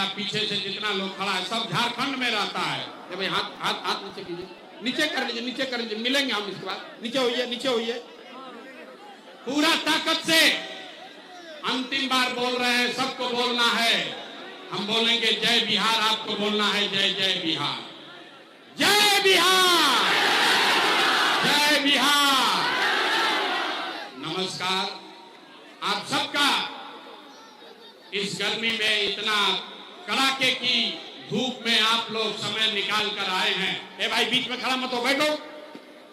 या पीछे से जितना लोग खड़ा है सब झारखंड में रहता है। ये भाई हाथ हाथ हाथ नीचे कीजिए, नीचे कर लीजिए, नीचे कर लीजिए, मिलेंगे हम इसके बाद। नीचे होइए, नीचे होइए। पूरा ताकत से अंतिम बार बोल रहे हैं, सबको बोलना है। हम बोलेंगे जय बिहार, आपको बोलना है जय जय बिहार, जय बिहार, जय बिहार। नमस्कार आप सबका। इस गर्मी में इतना कड़ाके की धूप में आप लोग समय निकाल कर आए हैं। ए भाई बीच में खड़ा मत हो, बैठो।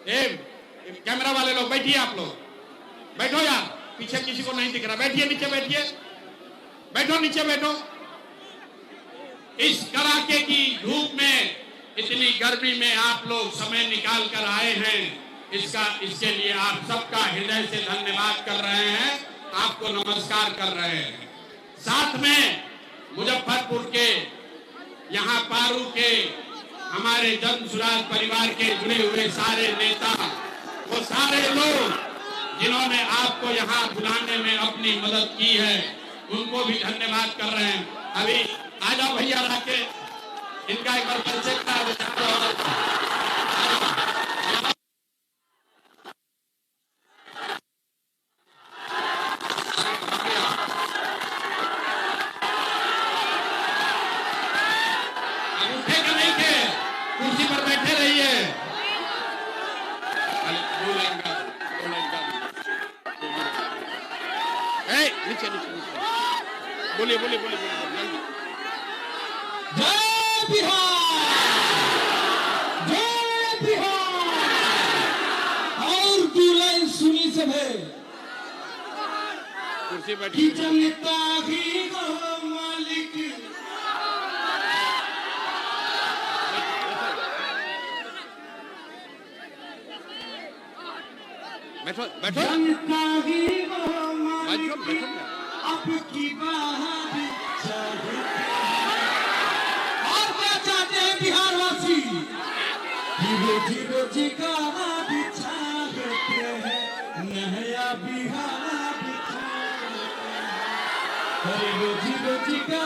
ए कैमरा वाले लोग बैठिए, आप लोग बैठो यार, पीछे किसी को नहीं दिख रहा, बैठिए नीचे, बैठिए, बैठो नीचे बैठो। इस कड़ाके की धूप में, इतनी गर्मी में आप लोग समय निकाल कर आए हैं, इसके लिए आप सबका हृदय से धन्यवाद कर रहे हैं, आपको नमस्कार कर रहे हैं। साथ में मुजफ्फरपुर के, यहाँ पारू के, हमारे जन सुराज परिवार के जुड़े हुए सारे नेता, वो सारे लोग जिन्होंने आपको यहाँ बुलाने में अपनी मदद की है, उनको भी धन्यवाद कर रहे हैं। अभी आ जाओ भैया, आके इनका एक बार परिचय करा दो। कुर्सी पर बैठे रहिए। नीचे नीचे बोलिए बोलिए बोलिए बोलिए। जय बिहार, जय बिहार। और दो लाइन सुनी सभे, कुर्सी बैठी जनता ही हो मालिक। बैठो बैठो, जनता ही हो मालिक, बैठो बैठो। अब की बात और क्या चाहते हैं बिहार वासी? रोजी रोजी का बिछाते हैं, नया बिहार बिछाते हैं। रोजी रोजी का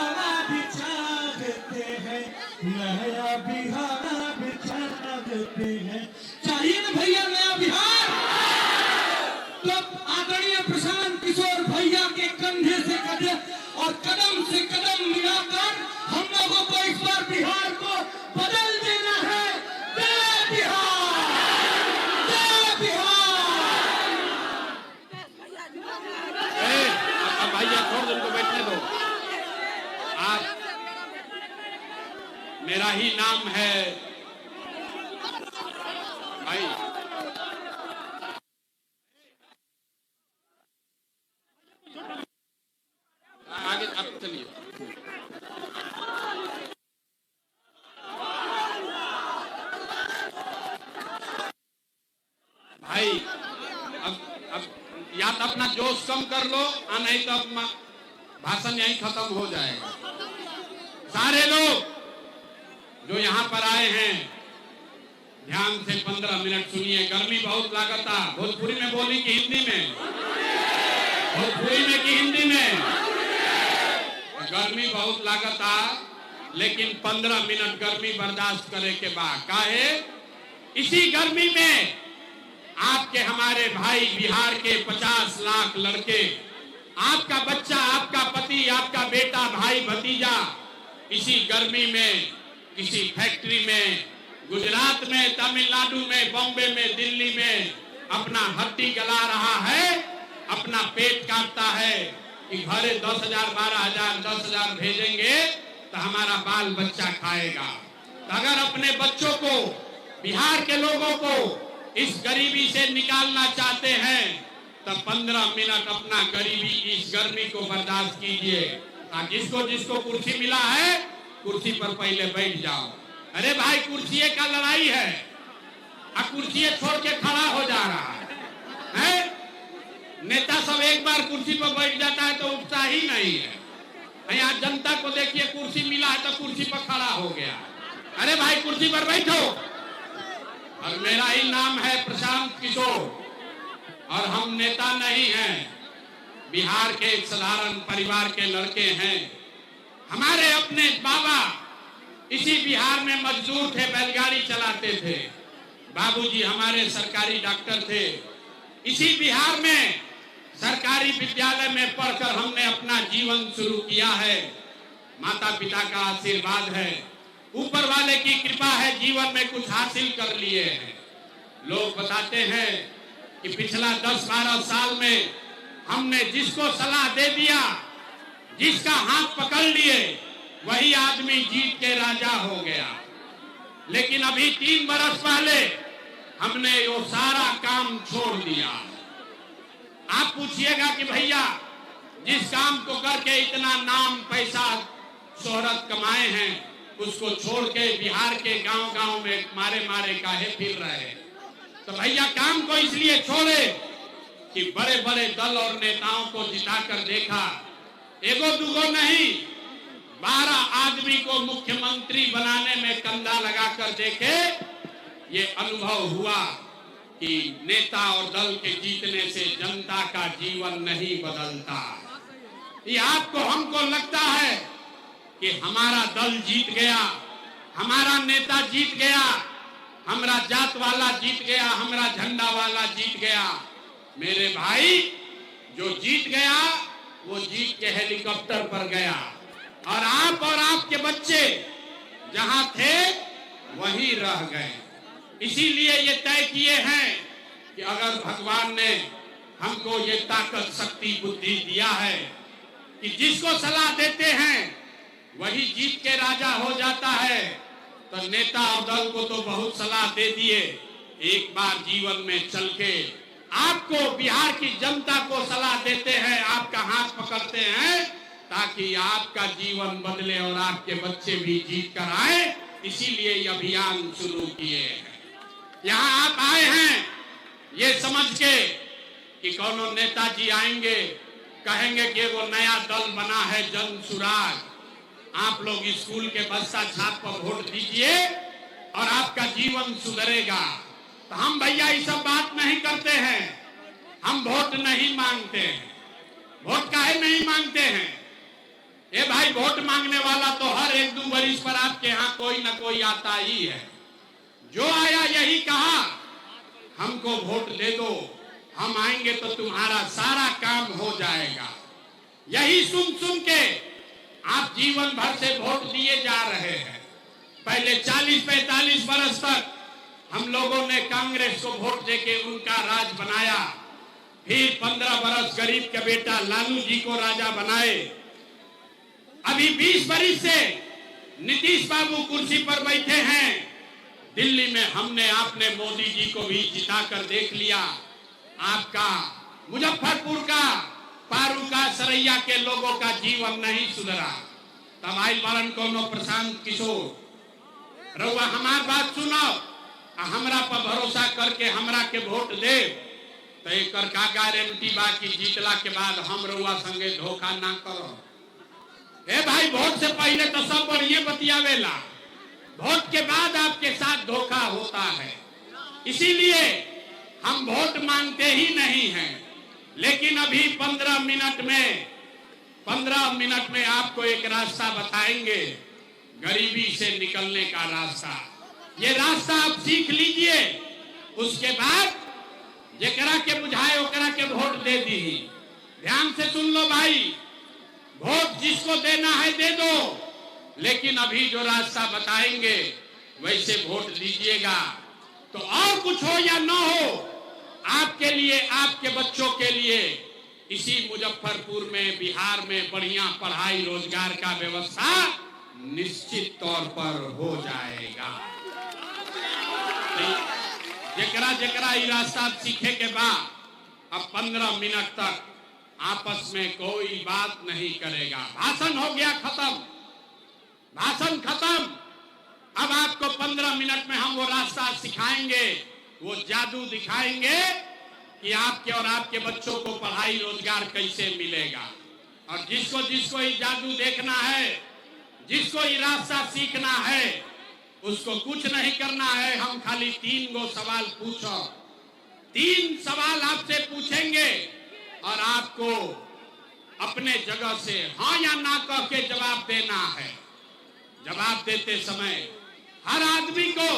बिछाते हैं, नया बिहार बिछाते हैं। चाहिए ना भैया नया बिहार? तो आदरणीय प्रशांत किशोर भैया के कंधे से कंधे और कदम से कदम मिलाकर हम लोगों को इस बार बिहार को बदल देना है। जय बिहार, जय बिहार। अब भैया छोड़ दो, उनको बैठने दो। आप, मेरा ही नाम है भाई। आगे आप चलिए। भाई अब या तो अपना जोश कम कर लो, और नहीं तो अपना भाषण यहीं खत्म हो जाएगा। सारे लोग जो यहाँ पर आए हैं, ध्यान से 15 मिनट सुनिए। गर्मी बहुत लागता। भोजपुरी में बोली कि हिंदी में? भोजपुरी में कि हिंदी में? गर्मी बहुत लागता, लेकिन 15 मिनट गर्मी बर्दाश्त करे के बाद काहे? इसी गर्मी में आपके हमारे भाई बिहार के 50 लाख लड़के, आपका बच्चा, आपका पति, आपका बेटा, भाई, भतीजा, इसी गर्मी में किसी फैक्ट्री में, गुजरात में, तमिलनाडु में, बॉम्बे में, दिल्ली में अपना हड्डी गला रहा है, अपना पेट काटता है कि घरे 10,000, 12,000, 10,000 भेजेंगे तो हमारा बाल बच्चा खाएगा। तो अगर अपने बच्चों को, बिहार के लोगों को इस गरीबी से निकालना चाहते हैं तो 15 मिनट अपना गरीबी, इस गर्मी को बर्दाश्त कीजिए। जिसको जिसको कुर्सी मिला है, कुर्सी पर पहले बैठ जाओ। अरे भाई, कुर्सी का लड़ाई है, कुर्सी छोड़ के खड़ा हो जा रहा है। नेता सब एक बार कुर्सी पर बैठ जाता है तो उठता ही नहीं है। यहाँ जनता को देखिए, कुर्सी मिला है तो कुर्सी पर खड़ा हो गया। अरे भाई, कुर्सी पर बैठो। और मेरा ही नाम है प्रशांत किशोर, और हम नेता नहीं हैं, बिहार के एक साधारण परिवार के लड़के हैं। हमारे अपने बाबा इसी बिहार में मजदूर थे, बैलगाड़ी चलाते थे। बाबूजी हमारे सरकारी डॉक्टर थे। इसी बिहार में सरकारी विद्यालय में पढ़कर हमने अपना जीवन शुरू किया है। माता पिता का आशीर्वाद है, ऊपर वाले की कृपा है, जीवन में कुछ हासिल कर लिए हैं। लोग बताते हैं कि पिछला 10-12 साल में हमने जिसको सलाह दे दिया, जिसका हाथ पकड़ लिए, वही आदमी जीत के राजा हो गया। लेकिन अभी 3 बरस पहले हमने वो सारा काम छोड़ दिया। आप पूछिएगा कि भैया जिस काम को करके इतना नाम पैसा शोहरत कमाए हैं, उसको छोड़ के बिहार के गांव-गांव में मारे मारे काहे फिर रहे हैं? तो भैया काम को इसलिए छोड़े कि बड़े बड़े दल और नेताओं को जिताकर देखा, एगो दुगो नहीं, 12 आदमी को मुख्यमंत्री बनाने में कंधा लगाकर देखे। ये अनुभव हुआ कि नेता और दल के जीतने से जनता का जीवन नहीं बदलता। ये आपको हमको लगता है कि हमारा दल जीत गया, हमारा नेता जीत गया, हमारा जात वाला जीत गया, हमारा झंडा वाला जीत गया। मेरे भाई, जो जीत गया वो जीत के हेलीकॉप्टर पर गया, और आप और आपके बच्चे जहां थे वहीं रह गए। इसीलिए ये तय किए हैं कि अगर भगवान ने हमको ये ताकत, शक्ति, बुद्धि दिया है कि जिसको सलाह देते हैं वही जीत के राजा हो जाता है, तो नेता और दल को तो बहुत सलाह दे दिए। एक बार जीवन में चल के आपको, बिहार की जनता को सलाह देते हैं, आपका हाथ पकड़ते हैं ताकि आपका जीवन बदले और आपके बच्चे भी जीत कर आए। इसीलिए ये अभियान शुरू किए हैं। यहाँ आप आए हैं ये समझ के कि कौनो नेताजी आएंगे, कहेंगे कि वो नया दल बना है जन सुराग, आप लोग स्कूल के बस्ता छाप पर वोट दीजिए और आपका जीवन सुधरेगा। तो हम भैया ये सब बात नहीं करते हैं, हम वोट नहीं मांगते हैं। वोट काहे नहीं मांगते हैं? ए भाई, वोट मांगने वाला तो हर 1-2 बरिस पर आपके यहाँ कोई ना कोई आता ही है। जो आया यही कहा, हमको वोट दे दो, हम आएंगे तो तुम्हारा सारा काम हो जाएगा। यही सुन सुन के आप जीवन भर से वोट दिए जा रहे हैं। पहले 40-45 बरस तक हम लोगों ने कांग्रेस को वोट देके उनका राज बनाया। फिर 15 बरस गरीब के बेटा लालू जी को राजा बनाए। अभी 20 बरस से नीतीश बाबू कुर्सी पर बैठे हैं। दिल्ली में हमने आपने मोदी जी को भी जिताकर देख लिया। आपका मुजफ्फरपुर का, पारू का, सरैया के लोगों का जीवन नहीं सुधरा। तब आई बारन कोनो प्रशांत किशोर, रउआ हमार बात सुनो, हमरा पर भरोसा करके हमरा के वोट दे, तो एक का गारंटी बा कि जीतला के बाद हम रउआ संगे धोखा ना करो। ए भाई, वोट से पहले तो सब बढ़िया बतियावेला, वोट के बाद आपके साथ धोखा होता है। इसीलिए हम वोट मांगते ही नहीं हैं। लेकिन अभी 15 मिनट में आपको एक रास्ता बताएंगे, गरीबी से निकलने का रास्ता। ये रास्ता आप सीख लीजिए, उसके बाद जेकरा के बुझाए ओकरा के वोट दे दी। ध्यान से सुन लो भाई, वोट जिसको देना है दे दो, लेकिन अभी जो रास्ता बताएंगे वैसे वोट दीजिएगा। तो और कुछ हो या न हो, आपके लिए, आपके बच्चों के लिए इसी मुजफ्फरपुर में, बिहार में बढ़िया पढ़ाई रोजगार का व्यवस्था निश्चित तौर पर हो जाएगा। जेकरा जेकरा ये रास्ता सीखे के बाद अब 15 मिनट तक आपस में कोई बात नहीं करेगा। भाषण हो गया खत्म, भाषण खत्म। अब आपको 15 मिनट में हम वो रास्ता सिखाएंगे, वो जादू दिखाएंगे कि आपके और आपके बच्चों को पढ़ाई रोजगार कैसे मिलेगा। और जिसको जिसको ये जादू देखना है, जिसको ये रास्ता सीखना है, उसको कुछ नहीं करना है। हम खाली 3 गो सवाल पूछो, 3 सवाल आपसे पूछेंगे और आपको अपने जगह से हाँ या ना कह के जवाब देना है। जवाब देते समय हर आदमी को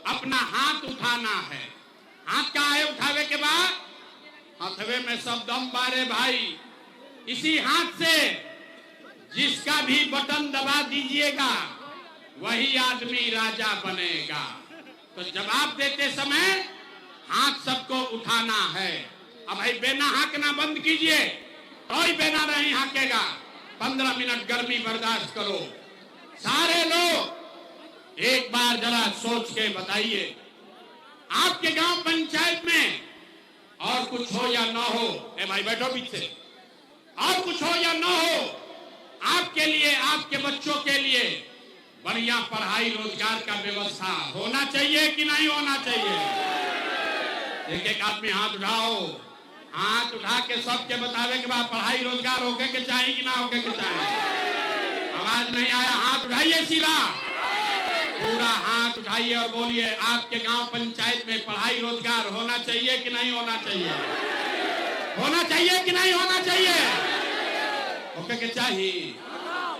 अपना हाथ उठाना है। हाथ का है उठावे के बाद हथवे में सब दम बारे भाई। इसी हाथ से जिसका भी बटन दबा दीजिएगा वही आदमी राजा बनेगा। तो जवाब देते समय हाथ सबको उठाना है। अब भाई बेना हाँकना बंद कीजिए, कोई बेना नहीं हाँकेगा। 15 मिनट गर्मी बर्दाश्त करो। सारे लोग एक बार जरा सोच के बताइए, आपके गांव पंचायत में और कुछ हो या ना हो, ए भाई बैठो पीछे, और कुछ हो या ना हो, आपके लिए, आपके बच्चों के लिए बढ़िया पढ़ाई रोजगार का व्यवस्था होना चाहिए कि नहीं होना चाहिए? एक एक आदमी हाथ उठाओ। हाथ उठा के सबके बतावे के बाद पढ़ाई रोजगार होके के चाहिए कि ना होके के चाहिए? आवाज नहीं आया, हाथ उठाइए सीधा, पूरा हाथ उठाइए और बोलिए आपके गांव पंचायत में पढ़ाई रोजगार होना चाहिए कि नहीं होना चाहिए? होना चाहिए कि नहीं होना चाहिए? होके के चाहिए।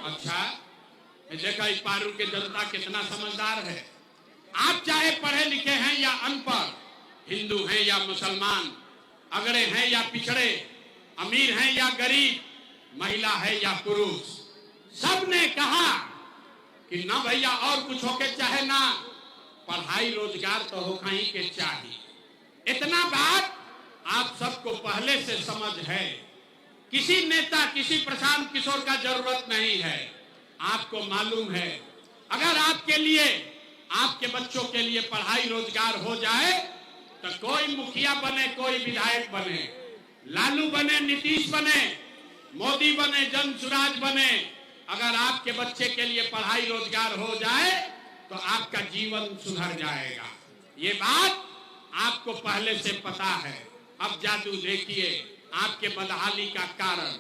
अच्छा, देखा इस पारू के जनता कितना समझदार है। आप चाहे पढ़े लिखे हैं या अनपढ़, हिंदू हैं या मुसलमान, अगड़े हैं या पिछड़े, अमीर हैं या गरीब, महिला है या पुरुष, सब ने कहा कि ना भैया और कुछ होके चाहे ना, पढ़ाई रोजगार तो होना ही के चाहिए। इतना बात आप सबको पहले से समझ है। किसी नेता, किसी प्रशांत किशोर का जरूरत नहीं है। आपको मालूम है अगर आपके लिए, आपके बच्चों के लिए पढ़ाई रोजगार हो जाए तो कोई मुखिया बने, कोई विधायक बने, लालू बने, नीतीश बने, मोदी बने, जनसुराज बने, अगर आपके बच्चे के लिए पढ़ाई रोजगार हो जाए तो आपका जीवन सुधर जाएगा। ये बात आपको पहले से पता है। अब जादू देखिए आपके बदहाली का कारण।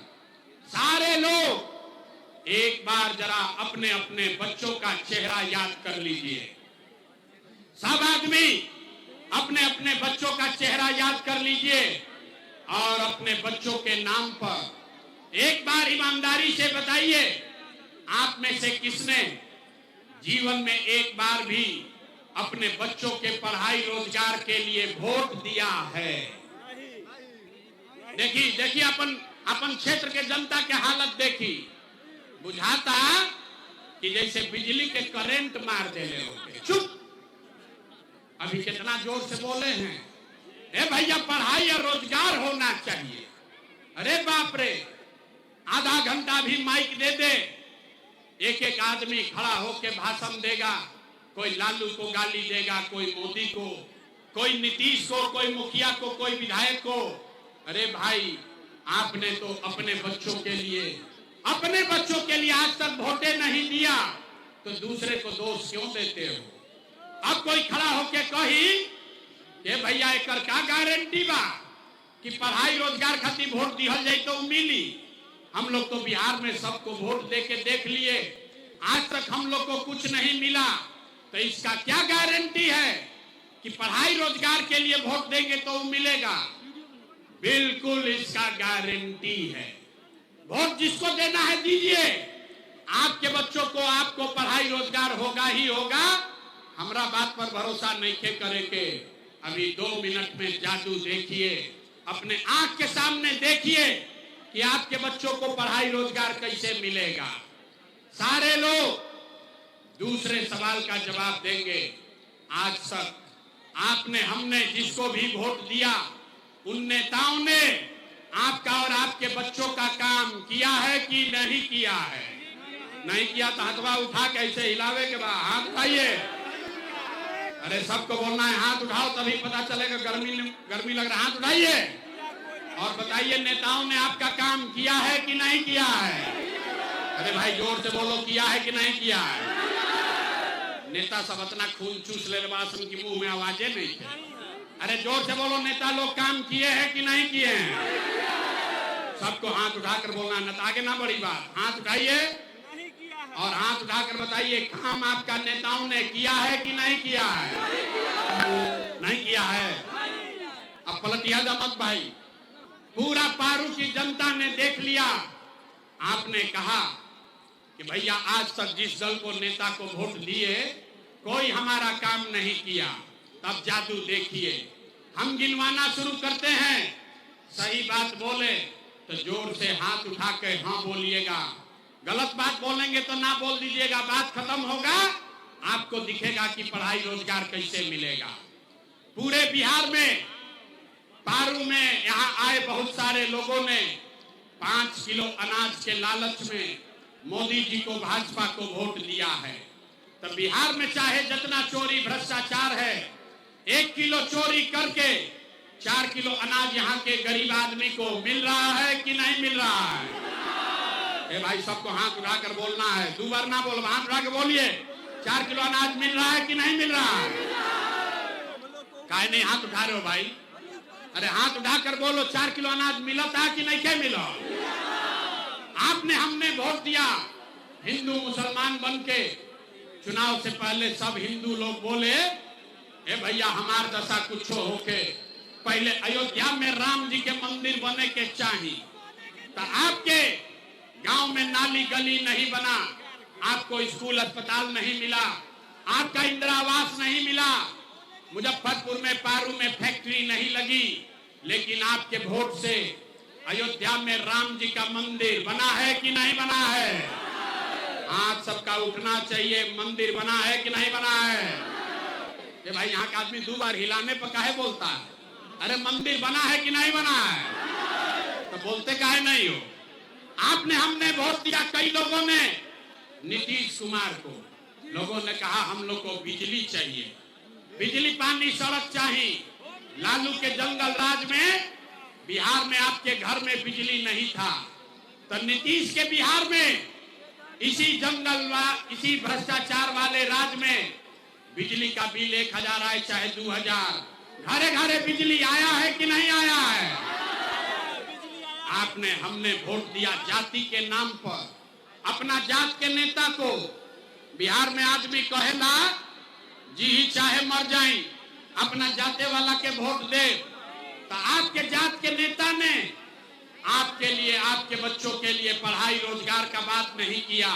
सारे लोग एक बार जरा अपने अपने बच्चों का चेहरा याद कर लीजिए। सब आदमी अपने अपने बच्चों का चेहरा याद कर लीजिए और अपने बच्चों के नाम पर एक बार ईमानदारी से बताइए, आप में से किसने जीवन में एक बार भी अपने बच्चों के पढ़ाई रोजगार के लिए वोट दिया है? देखिए अपन क्षेत्र के जनता के हालत देखी, बुझाता कि जैसे बिजली के करंट मार दे रहे होते। चुप, अभी कितना जोर से बोले हैं, ए भैया पढ़ाई और रोजगार होना चाहिए। अरे बाप रे, आधा घंटा भी माइक दे दे, एक एक आदमी खड़ा होके भाषण देगा। कोई लालू को गाली देगा, कोई मोदी को, कोई नीतीश को, कोई मुखिया को, कोई विधायक को। अरे भाई, आपने तो अपने बच्चों के लिए आज तक वोटे नहीं दिया तो दूसरे को दोष क्यों देते हो? अब कोई खड़ा होके कही कि भैया एक का गारंटी बा कि पढ़ाई रोजगार खातिर वोट दिहल जाए तो मिली। हम लोग तो बिहार में सबको वोट दे के देख लिए, आज तक हम लोग को कुछ नहीं मिला, तो इसका क्या गारंटी है कि पढ़ाई रोजगार के लिए वोट देंगे तो मिलेगा? बिल्कुल इसका गारंटी है। वोट जिसको देना है दीजिए, आपके बच्चों को, आपको पढ़ाई रोजगार होगा ही होगा। हमरा बात पर भरोसा नहीं करे के अभी 2 मिनट में जादू देखिए, अपने आंख के सामने देखिए कि आपके बच्चों को पढ़ाई रोजगार कैसे मिलेगा। सारे लोग दूसरे सवाल का जवाब देंगे। आज तक आपने, हमने जिसको भी वोट दिया, उन नेताओं ने आपका और आपके बच्चों का काम किया है कि नहीं किया है? नहीं किया तो हथवा उठा के ऐसे हिलावे के बाद हाथ उठाइए। अरे सबको बोलना है हाथ उठाओ, तभी पता चलेगा। गर्मी लग रहा है, हाथ उठाइए और बताइए नेताओं ने आपका काम किया है कि नहीं किया है? अरे भाई जोर से बोलो, किया है कि नहीं किया है? नेता सब अपना खून चूस ले बासन की मुंह में आवाजें नहीं है। अरे जोर से बोलो, नेता लोग काम किए हैं कि नहीं किए हैं? सबको हाथ उठाकर बोलना, न आगे ना बड़ी बात। हाथ उठाइए और हाथ उठाकर बताइए काम आपका नेताओं ने किया है कि नहीं किया है? नहीं किया है। अब पलटिया जा मत भाई, पूरा पारू की जनता ने देख लिया। आपने कहा कि भैया आज तक जिस दल को नेता को वोट दिए कोई हमारा काम नहीं किया, तब जादू देखिए। हम गिनवाना शुरू करते हैं, सही बात बोले तो जोर से हाथ उठा के हाँ बोलिएगा, गलत बात बोलेंगे तो ना बोल दीजिएगा। बात खत्म होगा, आपको दिखेगा कि पढ़ाई रोजगार कैसे मिलेगा। पूरे बिहार में पारू में यहाँ आए बहुत सारे लोगों ने 5 किलो अनाज के लालच में मोदी जी को, भाजपा को वोट दिया है। तो बिहार में चाहे जितना चोरी भ्रष्टाचार है, 1 किलो चोरी करके 4 किलो अनाज यहाँ के गरीब आदमी को मिल रहा है कि नहीं मिल रहा है? ए भाई, सबको हाथ उठाकर बोलना है, 2 बार ना बोलो, हाथ उठा के बोलिए। 4 किलो अनाज मिल रहा है कि नहीं मिल रहा है? काहे नहीं हाथ उठा रहे हो भाई? अरे हाथ उठाकर बोलो, 4 किलो अनाज मिला था कि नहीं? क्या मिला? आपने हमने वोट दिया। हिंदू मुसलमान बन के चुनाव से पहले सब हिंदू लोग बोले, ए भैया हमार दशा कुछ होके पहले अयोध्या में राम जी के मंदिर बने के चाहिए। तो आपके गांव में नाली गली नहीं बना, आपको स्कूल अस्पताल नहीं मिला, आपका इंदिरा आवास नहीं मिला, मुजफ्फरपुर में पारू में फैक्ट्री नहीं लगी, लेकिन आपके वोट से अयोध्या में राम जी का मंदिर बना है कि नहीं बना है? हाथ सबका उठना चाहिए। मंदिर बना है कि नहीं बना है? ये भाई यहाँ का आदमी 2 बार हिलाने पर काहे बोलता है? अरे मंदिर बना है कि नहीं बना है? तो बोलते काहे नहीं हो? आपने हमने वोट दिया कई लोगों ने नीतीश कुमार को। लोगों ने कहा हम लोग को बिजली चाहिए, बिजली पानी सड़क चाहिए। लालू के जंगल राज में बिहार में आपके घर में बिजली नहीं था, तो नीतीश के बिहार में इसी इसी भ्रष्टाचार वाले राज में बिजली का बिल 1000 आए चाहे 2000, घरे घरे बिजली आया है कि नहीं आया है? आपने हमने वोट दिया जाति के नाम पर। अपना जात के नेता को बिहार में आदमी कहेला जी ही चाहे मर जाए, अपना जाते वाला के वोट दे। तो आपके जात के नेता ने आपके लिए, आपके बच्चों के लिए पढ़ाई रोजगार का बात नहीं किया,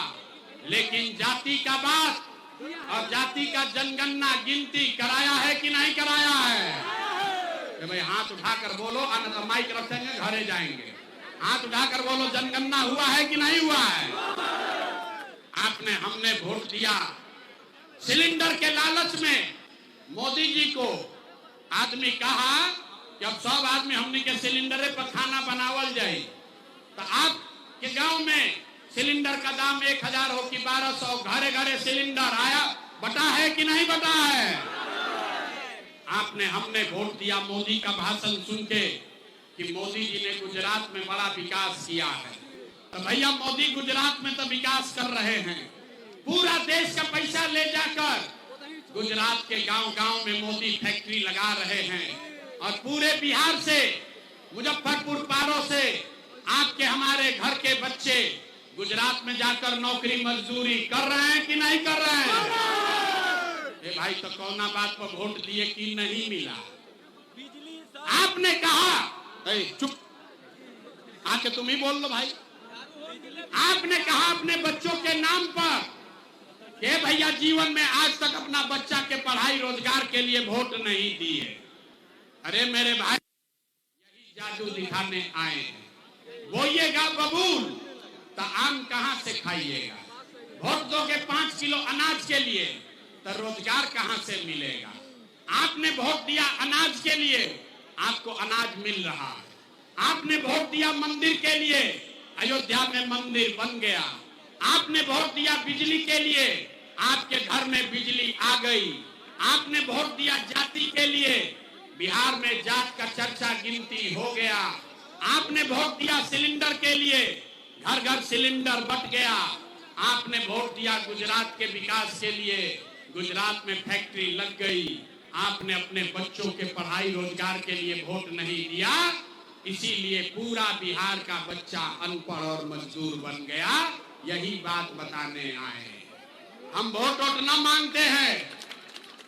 लेकिन जाति का बात और जाति का जनगणना गिनती कराया है कि नहीं कराया है? तो भाई हाथ उठाकर बोलो, अन्य तो माइक रखेंगे घरे जाएंगे। हाथ उठाकर बोलो, जनगणना हुआ है कि नहीं हुआ है? आपने हमने वोट दिया। सिलेंडर के लालच में मोदी जी को आदमी कहा कि अब सब आदमी हमने के सिलेंडर पर खाना बनावल जाए। तो आपके गांव में सिलेंडर का दाम 1000 हो कि 1200, घरे घरे सिलेंडर आया, बटा है कि नहीं बटा है? आपने हमने वोट दिया मोदी का भाषण सुन के कि मोदी जी ने गुजरात में बड़ा विकास किया है। तो भैया मोदी गुजरात में तो विकास कर रहे हैं, पूरा देश का पैसा ले जाकर गुजरात के गांव-गांव में मोदी फैक्ट्री लगा रहे हैं। और पूरे बिहार से, मुजफ्फरपुर पारो से आपके हमारे घर के बच्चे गुजरात में जाकर नौकरी मजदूरी कर रहे हैं कि नहीं कर रहे हैं? ए भाई, तो कौना बात पर वोट दिए कि नहीं मिला? आपने कहा, चुप, आके तुम ही बोल लो भाई। आपने कहा अपने बच्चों के नाम पर कि भैया जीवन में आज तक अपना बच्चा के पढ़ाई रोजगार के लिए वोट नहीं दिए। अरे मेरे भाई, यही जादू दिखाने आए हैं। बोइएगा बबूल तो आम कहां से खाइएगा? वोट दोगे 5 किलो अनाज के लिए तो रोजगार कहां से मिलेगा? आपने वोट दिया अनाज के लिए, आपको अनाज मिल रहा है। आपने वोट दिया मंदिर के लिए, अयोध्या में मंदिर बन गया। आपने वोट दिया बिजली के लिए, आपके घर में बिजली आ गई। आपने वोट दिया जाति के लिए, बिहार में जात का चर्चा गिनती हो गया। आपने वोट दिया सिलेंडर के लिए, घर घर सिलेंडर बट गया। आपने वोट दिया गुजरात के विकास के लिए, गुजरात में फैक्ट्री लग गई। आपने अपने बच्चों के पढ़ाई रोजगार के लिए वोट नहीं दिया, इसीलिए पूरा बिहार का बच्चा अनपढ़ और मजदूर बन गया। यही बात बताने आए हैं। हम वोट न मांगते हैं,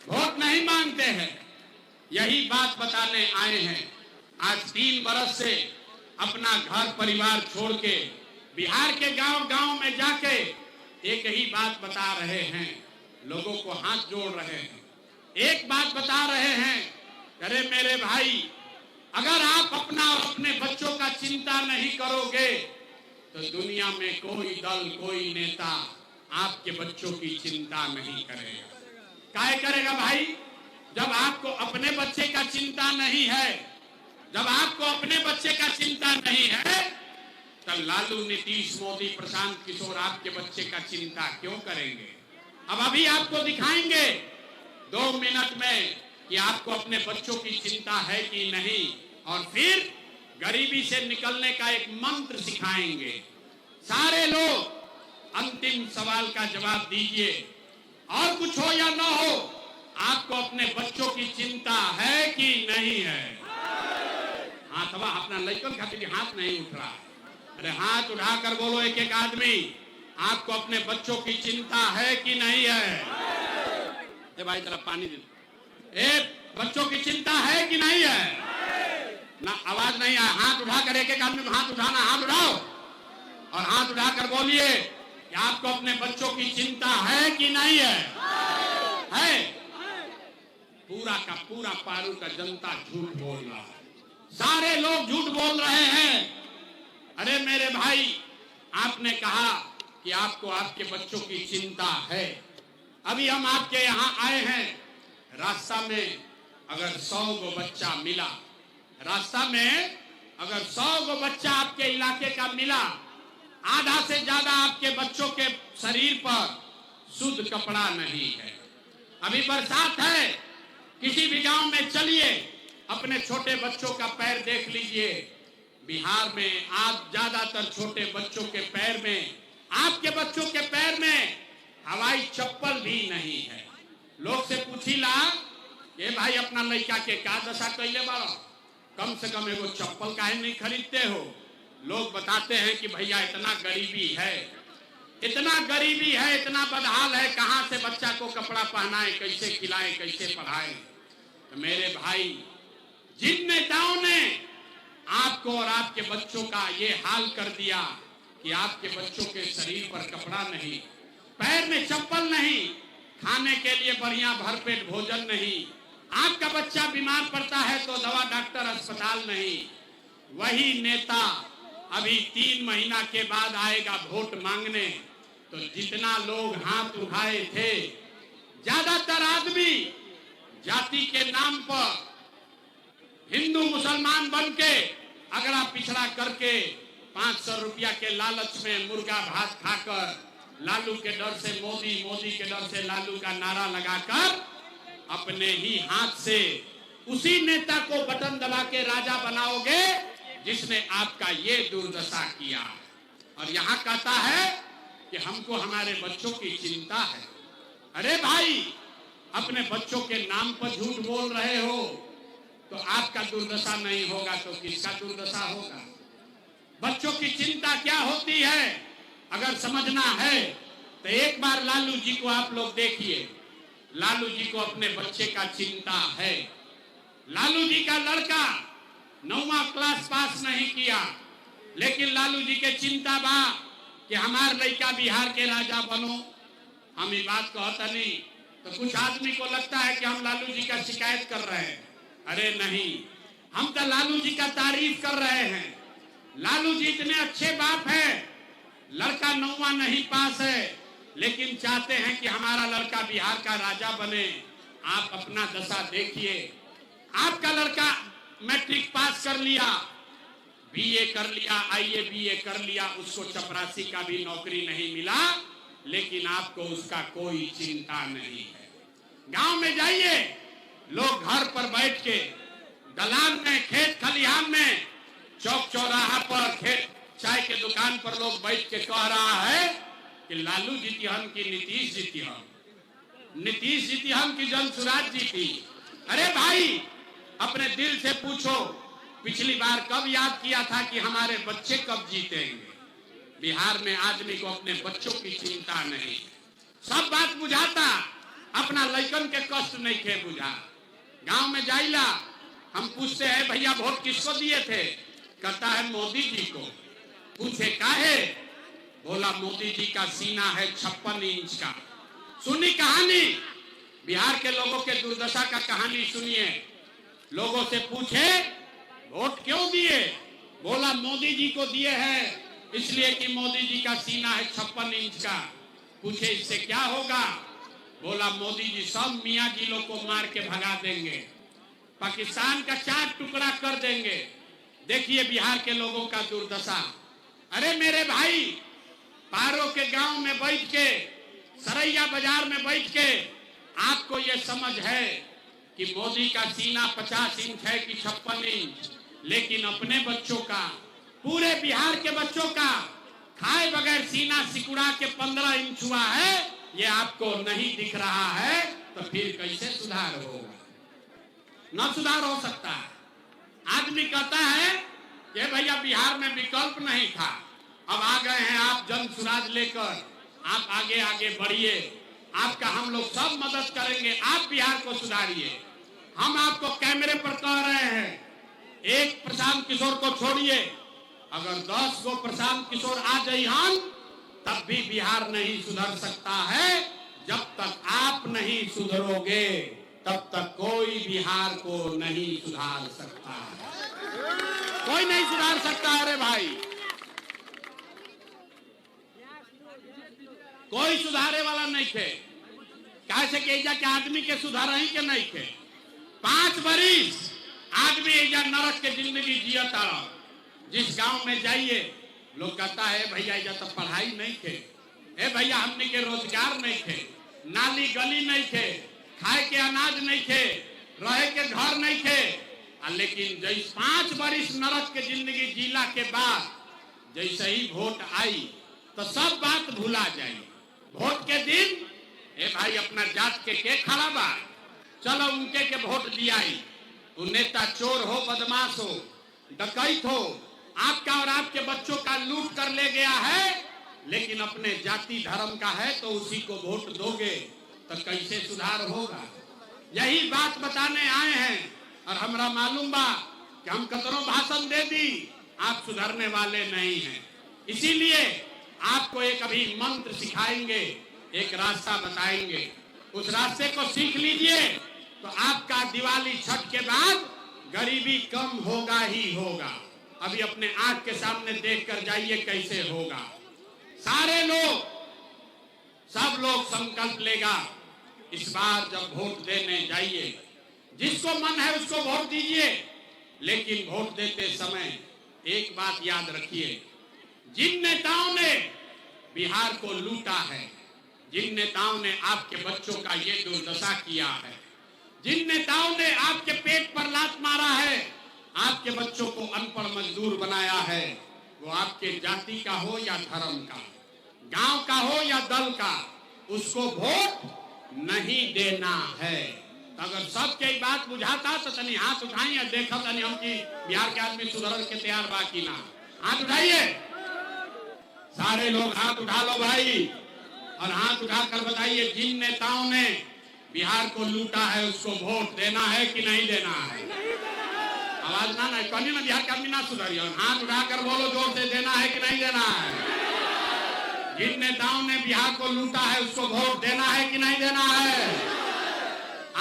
वोट नहीं मांगते हैं, यही बात बताने आए हैं। आज 3 बरस से अपना घर परिवार छोड़ के बिहार के गांव गांव में जाके एक ही बात बता रहे हैं, लोगों को हाथ जोड़ रहे हैं, एक बात बता रहे हैं, अरे मेरे भाई, अगर आप अपना और अपने बच्चों का चिंता नहीं करोगे तो दुनिया में कोई दल, कोई नेता आपके बच्चों की चिंता नहीं करेगा। काहे करेगा भाई? जब आपको अपने बच्चे का चिंता नहीं है, जब आपको अपने बच्चे का चिंता नहीं है, तो लालू, नीतीश, मोदी, प्रशांत किशोर आपके बच्चे का चिंता क्यों करेंगे? अब अभी आपको दिखाएंगे 2 मिनट में कि आपको अपने बच्चों की चिंता है कि नहीं, और फिर गरीबी से निकलने का एक मंत्र सिखाएंगे। सारे लोग अंतिम सवाल का जवाब दीजिए, और कुछ हो या ना हो, आपको अपने बच्चों की चिंता है कि नहीं है? हाथ हवा अपना लड़कन खातिर हाथ नहीं उठ रहा, अरे हाथ उठाकर बोलो एक एक आदमी, आपको अपने बच्चों की चिंता है कि नहीं है? ए भाई तरफ पानी दे, बच्चों की चिंता है कि नहीं है? ना आवाज नहीं आया, हाथ उठाकर एक एक आदमी को हाथ उठाना, हाथ उठाओ और हाथ उठाकर बोलिए कि आपको अपने बच्चों की चिंता है कि नहीं है? है। पूरा का पूरा पारू का जनता झूठ बोल रहा है, सारे लोग झूठ बोल रहे हैं। अरे मेरे भाई, आपने कहा कि आपको आपके बच्चों की चिंता है। अभी हम आपके यहाँ आए हैं, रास्ता में अगर 100 गो बच्चा मिला, रास्ता में अगर 100 गो बच्चा आपके इलाके का मिला, आधा से ज्यादा आपके बच्चों के शरीर पर शुद्ध कपड़ा नहीं है। अभी बरसात है, किसी भी गांव में चलिए, अपने छोटे बच्चों का पैर देख लीजिए। बिहार में आज ज्यादातर छोटे बच्चों के पैर में, आपके बच्चों के पैर में हवाई चप्पल भी नहीं है। लोग से पूछीला, ये भाई अपना लड़का के का दशा कैले बाड़ो, कम से कम एगो चप्पल काहे नहीं खरीदते हो? लोग बताते हैं कि भैया इतना गरीबी है, इतना गरीबी है, इतना बदहाल है, कहां से बच्चा को कपड़ा पहनाए, कैसे खिलाए, कैसे पढ़ाए। तो मेरे भाई, जिन नेताओं ने आपको और आपके बच्चों का ये हाल कर दिया कि आपके बच्चों के शरीर पर कपड़ा नहीं, पैर में चप्पल नहीं, खाने के लिए बढ़िया भरपेट भोजन नहीं, आपका बच्चा बीमार पड़ता है तो दवा डॉक्टर अस्पताल नहीं, वही नेता अभी 3 महीना के बाद आएगा वोट मांगने, तो जितना लोग हाथ उठाए थे, ज्यादातर आदमी जाति के नाम पर हिंदू मुसलमान बन के अगड़ा पिछड़ा करके 500 रुपया के लालच में मुर्गा भात खाकर, लालू के डर से मोदी, मोदी के डर से लालू का नारा लगाकर अपने ही हाथ से उसी नेता को बटन दबा के राजा बनाओगे जिसने आपका ये दुर्दशा किया। और यहाँ कहता है कि हमको हमारे बच्चों की चिंता है। अरे भाई, अपने बच्चों के नाम पर झूठ बोल रहे हो तो आपका दुर्दशा नहीं होगा तो किसका दुर्दशा होगा? बच्चों की चिंता क्या होती है अगर समझना है तो एक बार लालू जी को आप लोग देखिए। लालू जी को अपने बच्चे का चिंता है। लालू जी का लड़का 9वां क्लास पास नहीं किया, लेकिन लालू जी के चिंता बा कि हमार लड़का बिहार के राजा बनो। हम ये बात कहता नहीं तो कुछ आदमी को लगता है कि हम लालू जी का शिकायत कर रहे हैं। अरे नहीं, हम तो लालू जी का तारीफ कर रहे हैं। लालू जी इतने अच्छे बाप हैं, लड़का 9वां नहीं पास है लेकिन चाहते हैं कि हमारा लड़का बिहार का राजा बने। आप अपना दशा देखिए, आपका लड़का मैट्रिक पास कर लिया, बीए कर लिया, आईए बीए कर लिया, उसको चपरासी का भी नौकरी नहीं मिला, लेकिन आपको उसका कोई चिंता नहीं है। गांव में जाइए, लोग घर पर बैठ के दलान में, खेत खलिहान में, चौक चौराहा पर, खेत चाय के दुकान पर लोग बैठ के कह रहा है कि लालू जीतिहन की नीतीश जीतिहन, नीतीश जीतिहन की जनसुराज जीती। अरे भाई, अपने दिल से पूछो, पिछली बार कब याद किया था कि हमारे बच्चे कब जीतेंगे? बिहार में आदमी को अपने बच्चों की चिंता नहीं, सब बात बुझाता, अपना लड़कन के कष्ट नहीं खे बुझा। गांव में जाइला, हम पूछते हैं भैया वोट किसको दिए थे? कहता है मोदी जी को, पूछे काहे? बोला मोदी जी का सीना है 56 इंच का। सुनी कहानी, बिहार के लोगों के दुर्दशा का कहानी सुनिए। लोगों से पूछे वोट क्यों दिए? बोला मोदी जी को दिए हैं इसलिए कि मोदी जी का सीना है 56 इंच का। पूछे इससे क्या होगा? बोला मोदी जी सब मियाँ जिलों को मार के भगा देंगे, पाकिस्तान का 4 टुकड़ा कर देंगे। देखिए बिहार के लोगों का दुर्दशा। अरे मेरे भाई, पारो के गांव में बैठ के, सरैया बाजार में बैठ के आपको ये समझ है कि मोदी का सीना 50 इंच है कि 56 इंच, लेकिन अपने बच्चों का, पूरे बिहार के बच्चों का खाए बगैर सीना सिकुड़ा के 15 इंच हुआ है, ये आपको नहीं दिख रहा है, तो फिर कैसे सुधार होगा? न सुधार हो सकता है। आदमी कहता है कि भैया बिहार में विकल्प नहीं था, अब आ गए हैं आप जन सुराज लेकर, आप आगे आगे बढ़िए, आपका हम लोग सब मदद करेंगे, आप बिहार को सुधारिए। हम आपको कैमरे पर कह रहे हैं, एक प्रशांत किशोर को छोड़िए, अगर 10 गो प्रशांत किशोर आ जाए हम, तब भी बिहार नहीं सुधर सकता है। जब तक आप नहीं सुधरोगे तब तक कोई बिहार को नहीं सुधार सकता है। कोई नहीं सुधार सकता है। अरे भाई, कोई सुधारे वाला नहीं थे। कैसे के एजा के आदमी के सुधार ही के नहीं थे। 5 बरिस आदमी एजा नरक के जिंदगी जियता। जिस गांव में जाइए लोग कहता है भैया एजा तो पढ़ाई नहीं थे, ए भैया हमने के रोजगार नहीं थे, नाली गली नहीं थे, खाए के अनाज नहीं थे, रहे के घर नहीं थे। लेकिन जैसे 5 बरिस नरक के जिंदगी जीला के बाद जैसे ही वोट आई तो सब बात भुला जाए। वोट के दिन ए भाई अपना जात के खड़ा बा, चलो उनके के वोट दियाई। वो नेता चोर हो, बदमाश हो, डकैत हो, आपका और आपके बच्चों का लूट कर ले गया है, लेकिन अपने जाति धर्म का है तो उसी को वोट दोगे तो कैसे सुधार होगा? यही बात बताने आए हैं। और हमरा मालूम बा कि हम कतरों भाषण दे दी, आप सुधरने वाले नहीं हैं। इसीलिए आपको एक अभी मंत्र सिखाएंगे, एक रास्ता बताएंगे, उस रास्ते को सीख लीजिए तो आपका दिवाली छठ के बाद गरीबी कम होगा ही होगा। अभी अपने आंख के सामने देख कर जाइए कैसे होगा। सारे लोग, सब लोग संकल्प लेगा, इस बार जब वोट देने जाइए, जिसको मन है उसको वोट दीजिए, लेकिन वोट देते समय एक बात याद रखिए, जिन नेताओं ने बिहार को लूटा है, जिन नेताओं ने आपके बच्चों का ये दुर्दशा किया है, जिन नेताओं ने आपके पेट पर लात मारा है, आपके बच्चों को अनपढ़ मजदूर बनाया है, वो आपके जाति का हो या धर्म का, गांव का हो या दल का, उसको वोट नहीं देना है। तो अगर सबके बात बुझाता तो तनी हाथ उठाई और देखा तनी हम की बिहार के आदमी सुधर के तैयार बाकी ना। हाथ उठाइए, सारे लोग हाथ उठा लो भाई, और हाथ उठाकर बताइए जिन नेताओं ने बिहार को लूटा है उसको वोट देना है कि नहीं देना है? आवाज ना कहनी ना, बिहार के आदमी ना सुधरिए। हाथ उठाकर बोलो जोर से, देना है कि नहीं देना है? जिन नेताओं ने बिहार को लूटा है उसको वोट देना है कि नहीं देना है?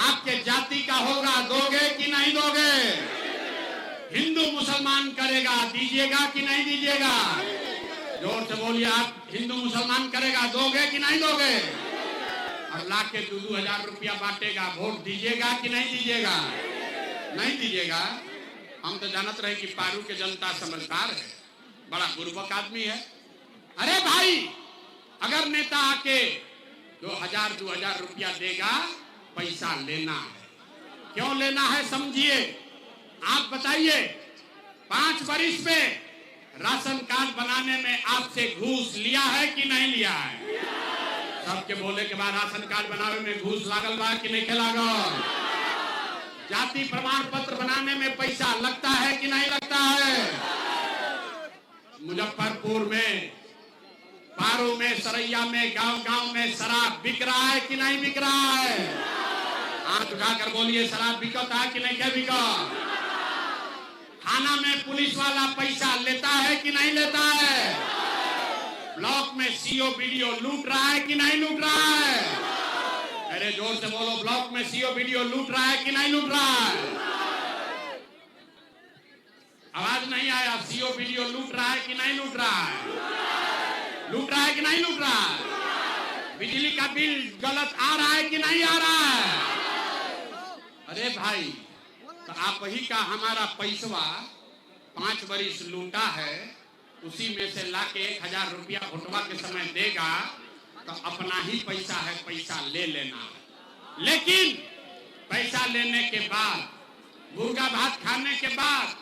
आपके जाति का होगा, दोगे कि नहीं दोगे? हिंदू मुसलमान करेगा, दीजिएगा कि नहीं दीजिएगा? जोर से बोलिए, आप हिंदू मुसलमान करेगा, दोगे कि नहीं दोगे? और लाख के 2-2 हजार रुपया बांटेगा, वोट दीजिएगा कि नहीं दीजिएगा? नहीं दीजिएगा। हम तो जानते रहे कि पारू के जनता समझदार है, बड़ा बुर्बक आदमी है। अरे भाई, अगर नेता आके 2,000 रुपया देगा, पैसा लेना है। क्यों लेना है समझिए, आप बताइए। 5 बरिस पे राशन कार्ड बनाने में आपसे घूस लिया है कि नहीं लिया है? सबके बोले के बाद राशन कार्ड बनाने में घूस लागल बा कि नहीं लागल? जाति प्रमाण पत्र बनाने में पैसा लगता है कि नहीं लगता है? मुजफ्फरपुर में, पारू में, सरैया में, गांव-गांव में शराब बिक रहा है कि नहीं बिक रहा है? हाथ उठाकर बोलिए, शराब बिकता है कि नहीं? क्या बिका? थाना में पुलिस वाला पैसा लेता है कि नहीं लेता है? ब्लॉक में सीओ वीडियो लूट रहा है कि नहीं लूट रहा है? अरे जोर से बोलो, ब्लॉक में सीओ वीडियो लूट रहा है कि नहीं लूट रहा है? आवाज नहीं आया। सीओ वीडियो लूट रहा है कि नहीं लूट रहा है? लूट रहा है कि नहीं लूट रहा है? बिजली का बिल गलत आ रहा है कि नहीं आ रहा है? अरे भाई, तो आप ही का हमारा पैसवा 5 बरिस लूटा है, उसी में से लाके 1000 रुपया भोटवा के समय देगा, तो अपना ही पैसा है, पैसा ले लेना। लेकिन पैसा लेने के बाद, मुर्गा भात खाने के बाद,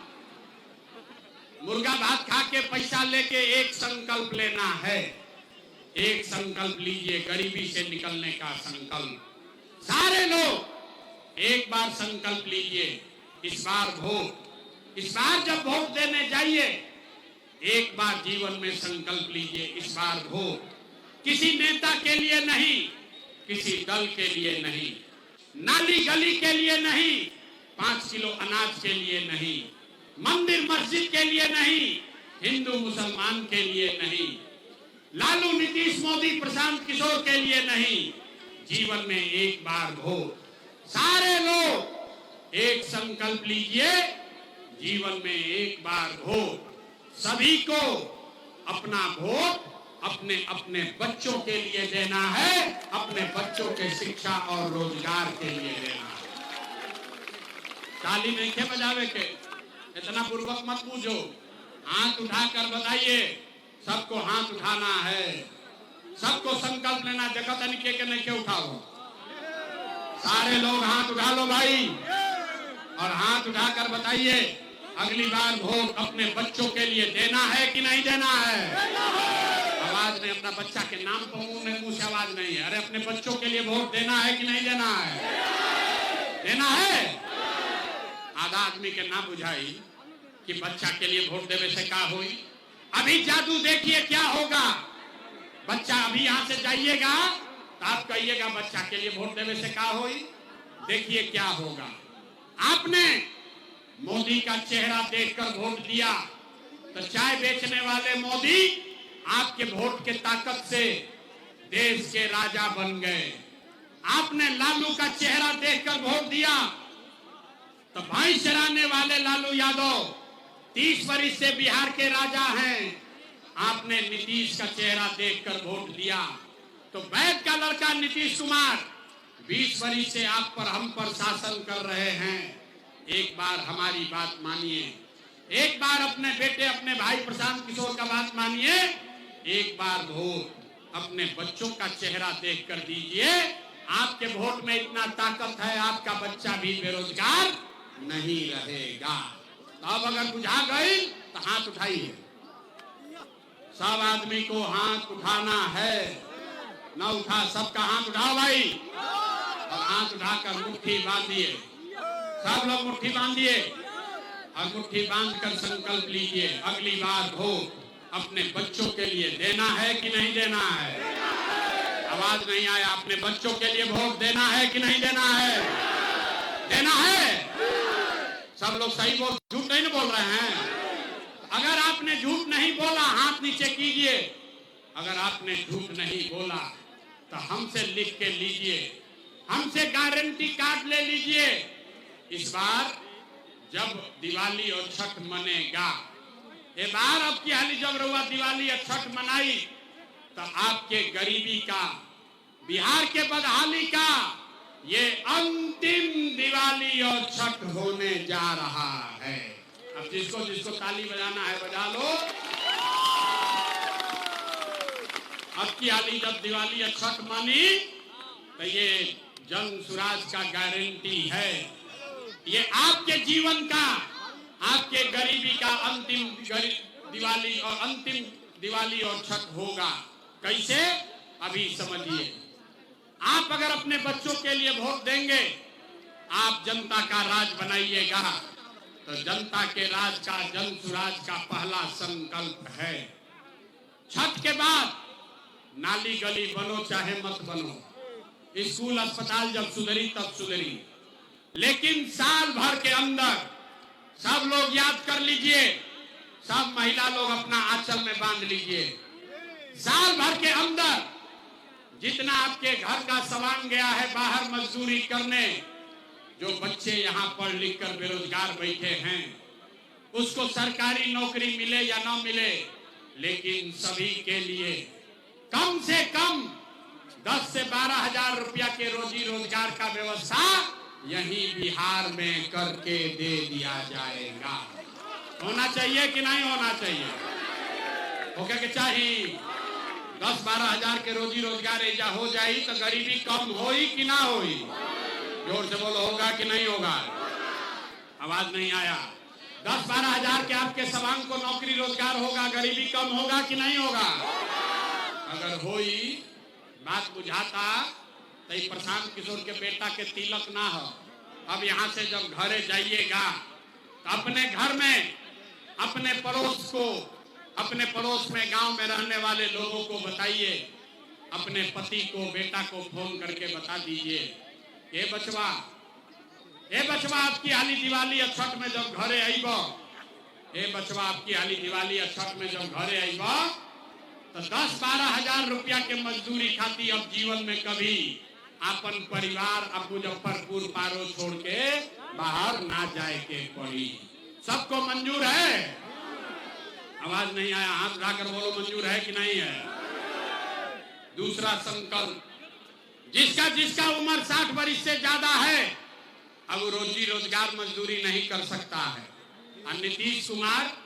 मुर्गा भात खा के पैसा लेके एक संकल्प लेना है। एक संकल्प लीजिए, गरीबी से निकलने का संकल्प। सारे लोग एक बार संकल्प लीजिए, इस बार वोट, इस बार जब वोट देने जाइए, एक बार जीवन में संकल्प लीजिए, इस बार वोट किसी नेता के लिए नहीं, किसी दल के लिए नहीं, नाली गली के लिए नहीं, 5 किलो अनाज के लिए नहीं, मंदिर मस्जिद के लिए नहीं, हिंदू मुसलमान के लिए नहीं, लालू नीतीश मोदी प्रशांत किशोर के लिए नहीं, जीवन में एक बार वोट। सारे लोग एक संकल्प लीजिए, जीवन में एक बार वोट। सभी को अपना वोट अपने अपने बच्चों के लिए देना है, अपने बच्चों के शिक्षा और रोजगार के लिए देना है। ताली नहीं के बजावे के, इतना पूर्वक मत पूछो, हाथ उठाकर बताइए। सबको हाथ उठाना है, सबको संकल्प लेना। जगत अनिके के नहीं के उठाओ, सारे लोग हाथ उठा लो भाई, और हाथ उठाकर बताइए, अगली बार वोट अपने बच्चों के लिए देना है कि नहीं देना है? आवाज नहीं, अपना बच्चा के नाम पर मुंह से आवाज नहीं है। अरे अपने बच्चों के लिए वोट देना है कि नहीं देना है? देना है। आधा आदमी के ना बुझाई कि बच्चा के लिए वोट देवे से क्या होई। अभी जादू देखिए क्या होगा। बच्चा अभी यहाँ से जाइएगा तो आप कहिएगा बच्चा के लिए वोट देवे से क्या होई। देखिए क्या होगा। आपने मोदी का चेहरा देखकर वोट दिया तो चाय बेचने वाले मोदी आपके वोट के ताकत से देश के राजा बन गए। आपने लालू का चेहरा देखकर वोट दिया तो भाई चराने वाले लालू यादव 30 वर्ष से बिहार के राजा हैं। आपने नीतीश का चेहरा देखकर वोट दिया तो वैद का लड़का नीतीश कुमार 20 वर्ष से आप पर हम पर शासन कर रहे हैं। एक बार हमारी बात मानिए, एक बार अपने बेटे अपने भाई प्रशांत किशोर का बात मानिए, एक बार वोट अपने बच्चों का चेहरा देखकर दीजिए। आपके वोट में इतना ताकत है, आपका बच्चा भी बेरोजगार नहीं रहेगा। अब अगर बुझा गई तो हाथ उठाइए। सब आदमी को हाथ उठाना है, ना उठा सबका हाथ उठाओ भाई, और हाथ उठाकर मुट्ठी बांधिए। सब लोग मुट्ठी बांधिए और मुट्ठी बांधकर संकल्प लीजिए, अगली बार वोट अपने बच्चों के लिए देना है कि नहीं देना है? आवाज नहीं आया। अपने बच्चों के लिए वोट देना है कि नहीं देना है? देना है। सब लोग सही बोल, झूठ नहीं बोल रहे हैं। अगर आपने झूठ नहीं बोला हाथ नीचे कीजिए। अगर आपने झूठ नहीं बोला तो हमसे लिख के लीजिए, हमसे गारंटी कार्ड ले लीजिए। इस बार जब दिवाली और छठ मनेगा, ये बार अब की हाली जब रहुआ दिवाली और छठ मनाई तो आपके गरीबी का, बिहार के बदहाली का ये अंतिम दिवाली और छठ होने जा रहा है। अब जिसको जिसको ताली बजाना है बजा लो। अब की हाली जब दिवाली और छठ मानी तो ये जन सुराज का गारंटी है। ये आपके जीवन का, आपके गरीबी का अंतिम दिवाली और अंतिम दिवाली और छठ होगा। कैसे? अभी समझिए। आप अगर अपने बच्चों के लिए वोट देंगे, आप जनता का राज बनाइएगा, तो जनता के राज का, जन सुराज का पहला संकल्प है। छठ के बाद नाली गली बनो चाहे मत बनो, स्कूल अस्पताल जब सुधरी तब सुधरी, लेकिन साल भर के अंदर सब लोग याद कर लीजिए, सब महिला लोग अपना आंचल में बांध लीजिए। साल भर के अंदर जितना आपके घर का सामान गया है बाहर मजदूरी करने, जो बच्चे यहाँ पढ़ लिख कर बेरोजगार बैठे हैं, उसको सरकारी नौकरी मिले या ना मिले, लेकिन सभी के लिए कम से कम 10 से 12 हजार रुपया के रोजी रोजगार का व्यवस्था यही बिहार में करके दे दिया जाएगा। होना चाहिए कि नहीं होना चाहिए? होके के चाहिए 10-12 हजार के रोजी रोजगार एजा हो जाए तो गरीबी कम होई कि ना होई? जोर से बोलो, होगा कि नहीं होगा? आवाज नहीं आया। 10-12 हजार के आपके सवांग को नौकरी रोजगार होगा, गरीबी कम होगा कि नहीं होगा? अगर होई बात बुझाता तो प्रशांत किशोर के बेटा के तिलक ना हो। अब यहाँ से जब घरे जाइएगा तो अपने घर में, अपने पड़ोस को, अपने पड़ोस में गांव में रहने वाले लोगों को बताइए, अपने पति को, बेटा को फोन करके बता दीजिए, ये बचवा आपकी हाली दिवाली और छठ में जब घरे आईब, ये बचवा आपकी हाली दिवाली और छठ में जब घरे आईब तो 10-12 हजार रुपया के मजदूरी खाती अब जीवन में कभी अपन परिवार अब मुजफ्फरपुर पारो छोड़ के बाहर ना जाए के पड़ी। सबको मंजूर है? आवाज नहीं आया, हाथ उठाकर बोलो मंजूर है कि नहीं है? दूसरा संकल्प, जिसका जिसका उम्र 60 वर्ष से ज्यादा है अब रोजी रोजगार मजदूरी नहीं कर सकता है। और नीतीश कुमार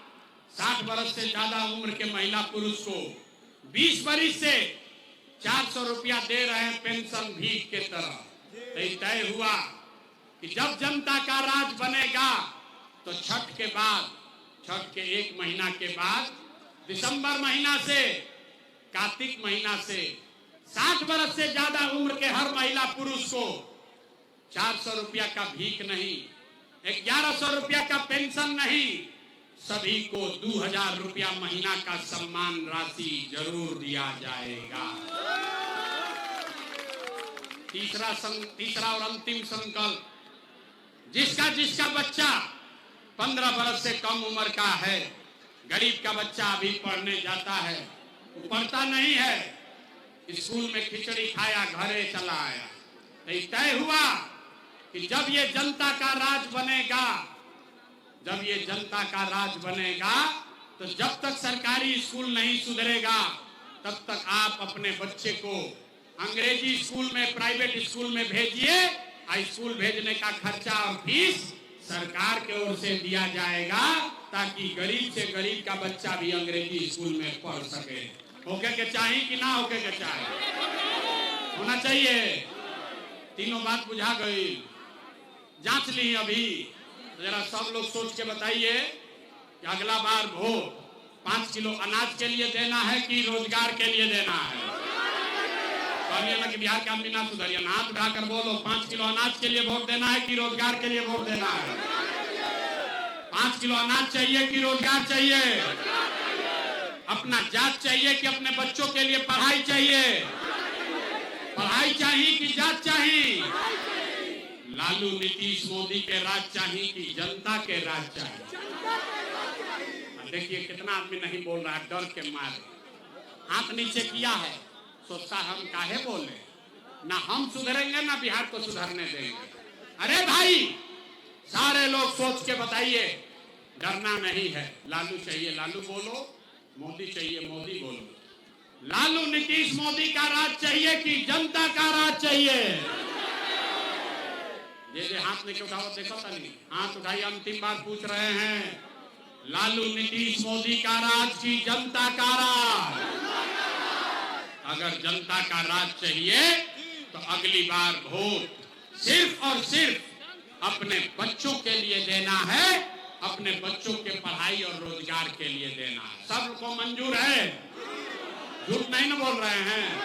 60 वर्ष से ज्यादा उम्र के महिला पुरुष को 20 वर्ष से 400 रुपया दे रहे हैं पेंशन भीख के तरह। तय हुआ कि जब जनता का राज बनेगा तो छठ के बाद, छठ के 1 महीना के बाद, दिसंबर महीना से कार्तिक महीना से 60 वर्ष से ज्यादा उम्र के हर महिला पुरुष को 400 रुपया का भीख नहीं, 1100 रुपया का पेंशन नहीं, सभी को 2000 रुपया महीना का सम्मान राशि जरूर दिया जाएगा। तीसरा और अंतिम संकल्प, जिसका जिसका बच्चा 15 वर्ष से कम उम्र का है, गरीब का बच्चा अभी पढ़ने जाता है, वो पढ़ता नहीं है, स्कूल में खिचड़ी खाया, घरे चला आया, तो तय हुआ कि जब ये जनता का राज बनेगा, जब ये जनता का राज बनेगा तो जब तक सरकारी स्कूल नहीं सुधरेगा तब तक आप अपने बच्चे को अंग्रेजी स्कूल में, प्राइवेट स्कूल में भेजिए। स्कूल भेजने का खर्चा और फीस सरकार के ओर से दिया जाएगा ताकि गरीब से गरीब का बच्चा भी अंग्रेजी स्कूल में पढ़ सके। होके के चाहिए कि ना होके के चाहिए? होना चाहिए। तीनों बात बुझा गई, जांच ली अभी। जरा सब लोग सोच के बताइए कि अगला बार वोट 5 किलो अनाज के लिए देना है कि रोजगार के लिए देना है? कहिए ना कि बिहार के आदमी ना सुधरिए, हाथ उठाकर बोलो, 5 किलो अनाज के लिए वोट देना है कि रोजगार के लिए वोट देना है? 5 किलो अनाज चाहिए कि रोजगार चाहिए? अपना जात चाहिए कि अपने बच्चों के लिए पढ़ाई चाहिए? पढ़ाई चाहिए कि जात चाहिए? लालू नीतीश मोदी के राज चाहिए कि जनता के राज चाहिए? देखिए कितना आदमी नहीं बोल रहा है, डर के मारे हाथ नीचे किया है, सोचता हम काहे बोले, ना हम सुधरेंगे ना बिहार को सुधरने देंगे। अरे भाई सारे लोग सोच के बताइए, डरना नहीं है। लालू चाहिए लालू बोलो, मोदी चाहिए मोदी बोलो। लालू नीतीश मोदी का राज चाहिए कि जनता का राज चाहिए? ये हाथ नहीं उठाओ, देखो था नहीं, हाथ उठाइए। अंतिम बार पूछ रहे हैं, लालू नीतीश मोदी का राज की जनता का राज? अगर जनता का राज चाहिए तो अगली बार वोट सिर्फ और सिर्फ अपने बच्चों के लिए देना है, अपने बच्चों के पढ़ाई और रोजगार के लिए देना है। सबको मंजूर है? झूठ नहीं ना बोल रहे हैं?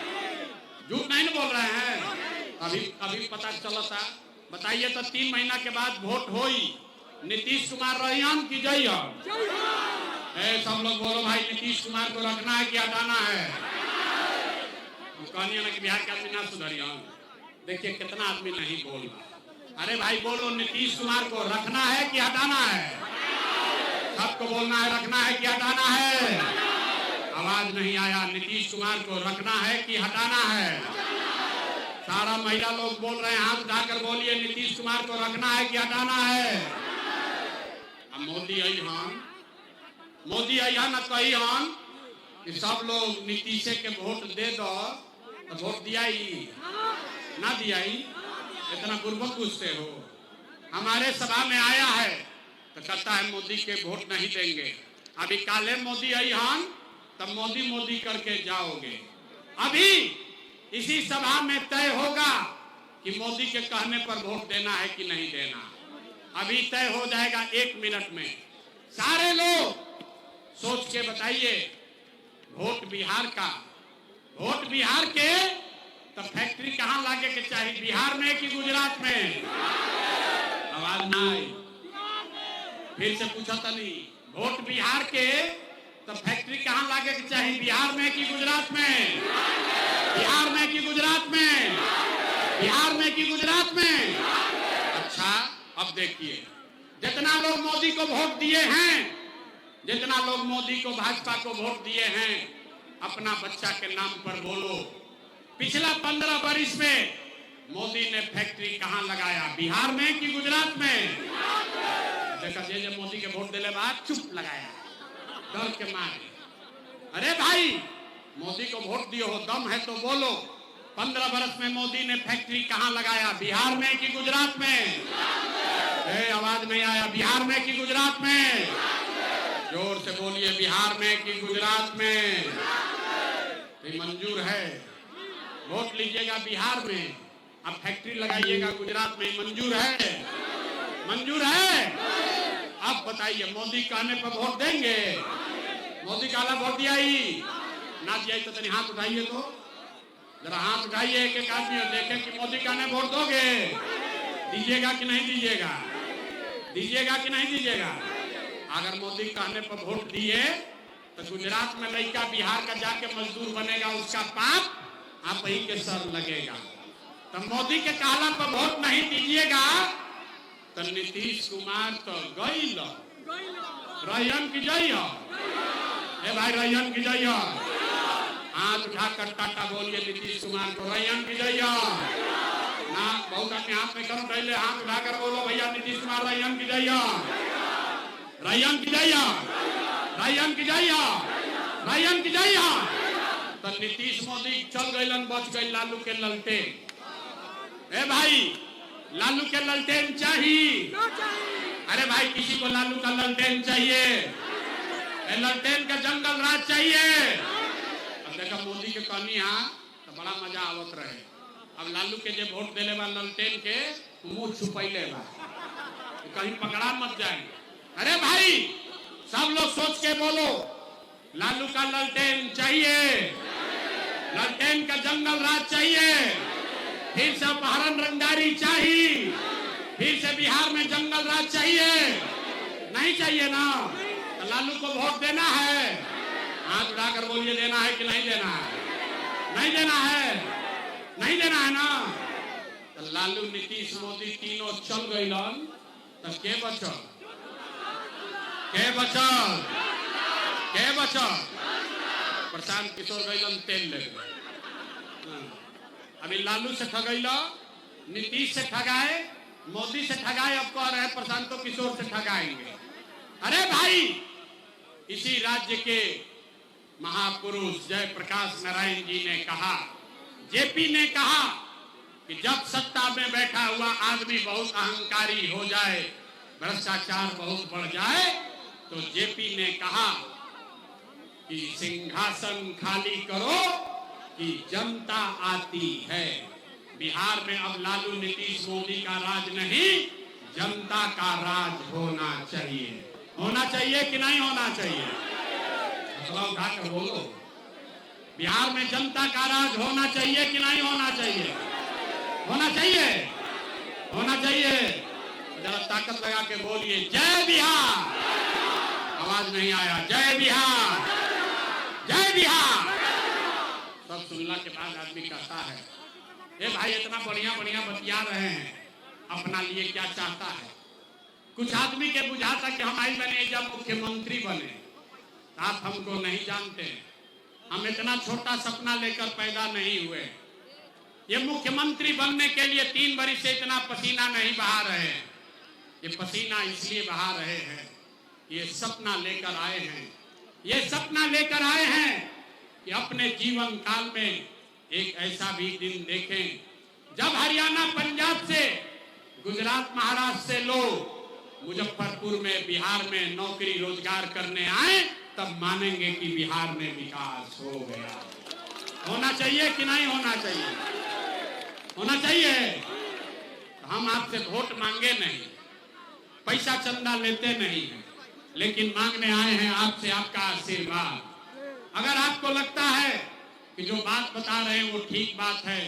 झूठ नहीं ना बोल रहे हैं? अभी पता चला था, बताइए तो 3 महीना के बाद वोट होई, नीतीश कुमार रहियन की जइयन? सब लोग बोलो भाई, नीतीश कुमार को रखना है कि हटाना है? कहनिए ना कि बिहार के आदमी ना सुधरियन। देखिए कितना आदमी नहीं बोल रहा। अरे भाई बोलो, नीतीश कुमार को रखना है कि हटाना है? सबको बोलना है, रखना है कि हटाना है? आवाज नहीं आया। नीतीश कुमार को रखना है कि हटाना है? सारा महिला लोग बोल रहे हैं, हाथ उठाकर बोलिए, नीतीश कुमार को रखना है कि हटाना है? अब मोदी आई न कही हन कि सब लोग नीतीश के वोट दे दो, तो वोट दिया ही ना दिया ही? इतना गुर्बत पूछते हो। हमारे सभा में आया है तो कहता है मोदी के वोट नहीं देंगे। अभी काले मोदी आई हन तब मोदी मोदी करके जाओगे। अभी इसी सभा में तय होगा कि मोदी के कहने पर वोट देना है कि नहीं देना। अभी तय हो जाएगा 1 मिनट में। सारे लोग सोच के बताइए, वोट बिहार का, वोट बिहार के, तो फैक्ट्री कहां लागे के चाहिए, बिहार में कि गुजरात में? आवाज ना आई। फिर से पूछा था नहीं, वोट बिहार के तो फैक्ट्री कहां लागे के चाहिए, बिहार में कि गुजरात में? बिहार में कि गुजरात में? बिहार में कि गुजरात में? अच्छा, अब देखिए, जितना लोग मोदी को वोट दिए हैं, जितना लोग मोदी को, भाजपा को वोट दिए हैं, अपना बच्चा के नाम पर बोलो, पिछला 15 वर्ष में मोदी ने फैक्ट्री कहां लगाया, बिहार में कि गुजरात में? देखा, जे मोदी के वोट दिले बाद चुप लगाया डर के मारे। अरे भाई, मोदी को वोट दियो हो, दम है तो बोलो, 15 वर्ष में मोदी ने फैक्ट्री कहां लगाया, बिहार में कि गुजरात में? आवाज नहीं आया। बिहार में कि गुजरात में? जोर से बोलिए, बिहार में कि गुजरात में? तो मंजूर है, वोट लीजिएगा बिहार में, अब फैक्ट्री लगाइएगा गुजरात में, मंजूर है? मंजूर है? अब बताइए, मोदी कहने पर वोट देंगे? मोदी काला वोट दिया ही ना दिया ही तो तनी हाथ उठाइए, तो जरा हाथ उठाइए एक एक आदमी, देखें कि मोदी कहने वोट दोगे, दीजिएगा कि नहीं दीजिएगा? दीजिएगा कि नहीं दीजिएगा? अगर मोदी कहने पर वोट दिए तो गुजरात में लड़का बिहार का जाके मजदूर बनेगा, उसका पाप आप ही के सर लगेगा। तो मोदी के कहला पर वोट नहीं दीजिएगा तो नीतीश कुमार तो गई लो, रैयन की जय हो। ए भाई, रैयन की जय हो। हाथ उठाकर टाटा बोलिए नीतीश कुमार को, रैयन की जय हो। ना बहुत अपने हाथ में करो, पहले हाथ उठाकर बोलो, भैया नीतीश कुमार रैयन की जय हो, रैयन की जय हो, रैयन की जय हो, रैयन की जय हो। तो नीतीश मोदी चल गए, बच गए लालू के ललटेन। ए भाई, लालू के ललटेन चाहिए? अरे भाई, किसी को लालू का ललटेन चाहिए? ललटेन का जंगल राज चाहिए? अब देखा, मोदी के कहनी हाँ तो बड़ा मजा आवत रहे। अब लालू के जो वोट देले बा ललटेन के, मुंह छुपैले बा, कहीं पकड़ा मत जाए। अरे भाई, सब लोग सोच के बोलो, लालू का ललटेन चाहिए? ललटेन का जंगल राज चाहिए? फिर से अपहरण रंगदारी चाहिए? फिर से बिहार में जंगल राज चाहिए? नहीं चाहिए ना? तो लालू को वोट देना है? हाथ उठाकर बोलिए, देना है कि नहीं देना है? नहीं देना है? नहीं देना है ना? तो लालू, नीतीश, मोदी तीनों चल गए, तब के बचल? के बचल? के बचल? प्रशांत किशोर गैलन तेल ले गए। अभी लालू से ठगैला, नीतीश से ठगाए, मोदी से ठगाए, अब कह रहे प्रशांत किशोर से ठगाएंगे। अरे भाई, इसी राज्य के महापुरुष जयप्रकाश नारायण जी ने कहा, जेपी ने कहा कि जब सत्ता में बैठा हुआ आदमी बहुत अहंकारी हो जाए, भ्रष्टाचार बहुत बढ़ जाए, तो जेपी ने कहा कि सिंहासन खाली करो कि जनता आती है। बिहार में अब लालू, नीतीश, मोदी का राज नहीं, जनता का राज होना चाहिए। होना चाहिए कि नहीं होना चाहिए? उठाकर बोलो, बिहार में जनता का राज होना चाहिए कि नहीं होना चाहिए? होना चाहिए, होना चाहिए। जरा ताकत लगा के बोलिए, जय बिहार। आवाज नहीं आया, जय बिहार, जय बिहार। सब सुनने के बाद आदमी कहता है, ए भाई, इतना बढ़िया बढ़िया बतिया रहे हैं, अपना लिए क्या चाहता है? कुछ आदमी के बुझाता कि हम आई बने जब मुख्यमंत्री बने। आप हमको नहीं जानते, हम इतना छोटा सपना लेकर पैदा नहीं हुए। ये मुख्यमंत्री बनने के लिए 3 वर्ष से इतना पसीना नहीं बहा रहे हैं। ये पसीना इसलिए बहा रहे हैं, ये सपना लेकर आए हैं, ये सपना लेकर आए हैं कि अपने जीवन काल में एक ऐसा भी दिन देखें जब हरियाणा पंजाब से, गुजरात महाराष्ट्र से लोग मुजफ्फरपुर में, बिहार में नौकरी रोजगार करने आए, तब मानेंगे कि बिहार में विकास हो गया। होना चाहिए कि नहीं होना चाहिए? होना चाहिए। तो हम आपसे वोट मांगे नहीं, पैसा चंदा लेते नहीं हैं, लेकिन मांगने आए हैं आपसे आपका आशीर्वाद। अगर आपको लगता है कि जो बात बता रहे हैं वो ठीक बात है,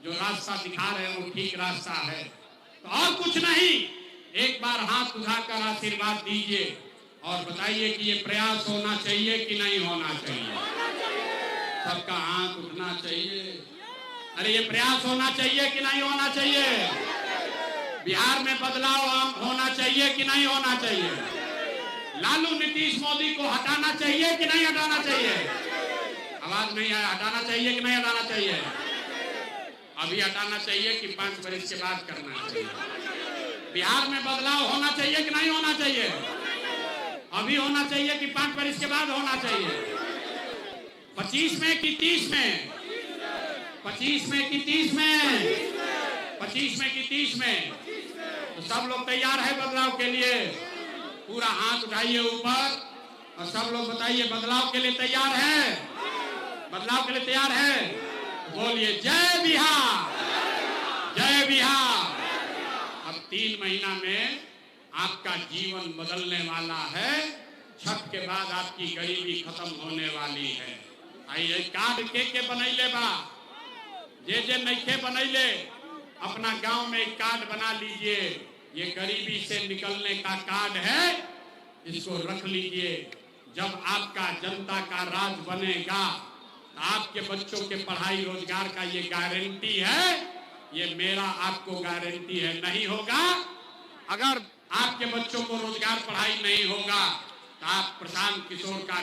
जो रास्ता दिखा रहे हैं वो ठीक रास्ता है, तो और कुछ नहीं, एक बार हाथ उठाकर आशीर्वाद दीजिए और बताइए कि ये प्रयास होना चाहिए कि नहीं होना चाहिए। सबका हाथ उठना चाहिए। अरे ये प्रयास होना चाहिए कि नहीं होना चाहिए? बिहार में बदलाव होना चाहिए कि नहीं होना चाहिए? लालू नीतीश मोदी को हटाना चाहिए कि नहीं हटाना चाहिए? आवाज नहीं आया। हटाना चाहिए कि नहीं हटाना चाहिए? अभी हटाना चाहिए कि 5 वर्ष के बाद करना चाहिए? बिहार में बदलाव होना चाहिए कि नहीं होना चाहिए? अभी होना चाहिए कि 5 वर्ष के बाद होना चाहिए? 25 में कि 30 में? 25 में कि 30 में? 25 में कि 30 में? तो सब लोग तैयार है बदलाव के लिए? पूरा हाथ उठाइए ऊपर और सब लोग बताइए बदलाव के लिए तैयार है? बदलाव के लिए तैयार है? बोलिए जय बिहार, जय बिहार। अब 3 महीना में आपका जीवन बदलने वाला है। छठ के बाद आपकी गरीबी खत्म होने वाली है। आइए कार्ड के बनैले बा, जे नइखे बनैले अपना गांव में कार्ड बना लीजिए। ये गरीबी से निकलने का कार्ड है, इसको रख लीजिए। जब आपका जनता का राज बनेगा, आपके बच्चों के पढ़ाई रोजगार का ये गारंटी है, ये मेरा आपको गारंटी है। नहीं होगा, अगर आपके बच्चों को रोजगार पढ़ाई नहीं होगा, तो आप प्रशांत किशोर का